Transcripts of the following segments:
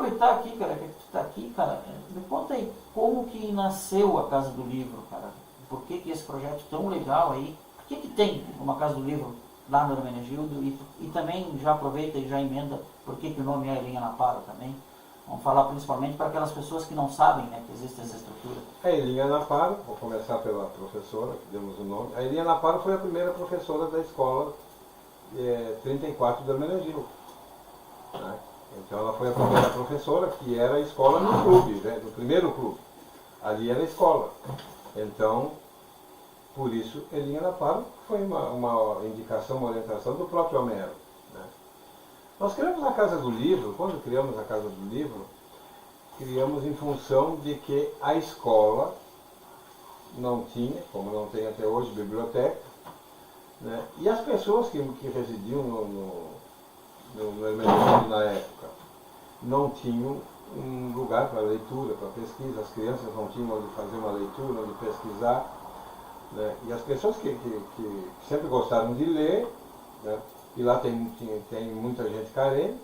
aproveitar aqui, cara, que tu tá aqui, cara, me conta aí como que nasceu a Casa do Livro, cara. Por que esse projeto tão legal aí? Por que tem uma Casa do Livro lá no Hermenegildo? E também já aproveita e já emenda por que o nome é Linha Naparo também. Vamos falar principalmente para aquelas pessoas que não sabem, né, que existe essa estrutura. A Elinha Naparo, vou começar pela professora, que demos o nome. A Elinha Naparo foi a primeira professora da escola 34 do Hermenegildo. Né? Então ela foi a primeira professora, que era a escola no clube, né, no primeiro clube. Ali era a escola. Então, por isso, Elinha Naparo foi uma indicação, uma orientação do próprio Homero. Né? Nós criamos a Casa do Livro. Quando criamos a Casa do Livro, criamos em função de que a escola não tinha, como não tem até hoje, biblioteca, né? E as pessoas que residiam no Hermenegildo na época não tinham um lugar para leitura, para pesquisa, as crianças não tinham onde fazer uma leitura, onde pesquisar, né? E as pessoas que sempre gostaram de ler, né? E lá tem muita gente carente,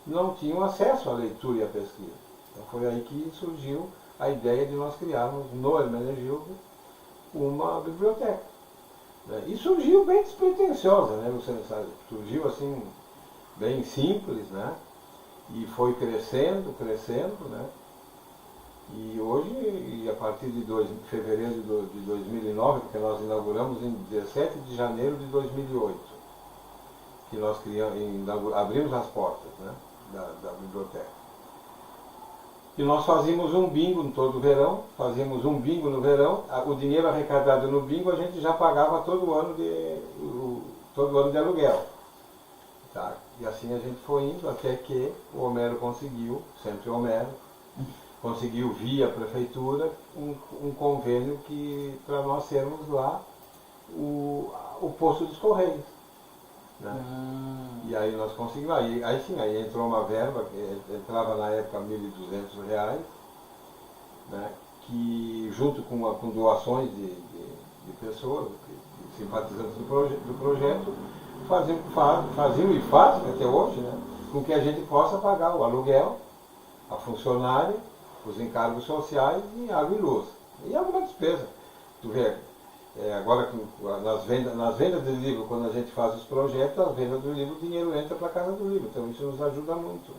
não tinham acesso à leitura e à pesquisa. Então foi aí que surgiu a ideia de nós criarmos no Hermenegildo uma biblioteca. Né? E surgiu bem despretensiosa, né, Luciano? Surgiu assim, bem simples, né? E foi crescendo, né? E hoje, a partir de fevereiro de 2009, porque nós inauguramos em 17 de janeiro de 2008, que nós abrimos as portas, né, da biblioteca. E nós fazíamos um bingo todo verão, no verão, o dinheiro arrecadado no bingo a gente já pagava todo ano de aluguel. Tá? E assim a gente foi indo até que o Homero conseguiu, sempre o Homero, conseguiu via prefeitura um convênio para nós sermos lá o posto dos Correios. Né? E aí nós conseguimos, aí entrou uma verba, que entrava na época R$ 1.200, né? Que junto com doações de pessoas, de simpatizantes do projeto, faziam e fazem até hoje, né? Com que a gente possa pagar o aluguel, a funcionária, os encargos sociais e água e luz. E alguma despesa. Tu vê, agora nas vendas de livro, quando a gente faz os projetos, as vendas do livro, o dinheiro entra para a Casa do Livro. Então isso nos ajuda muito. Né?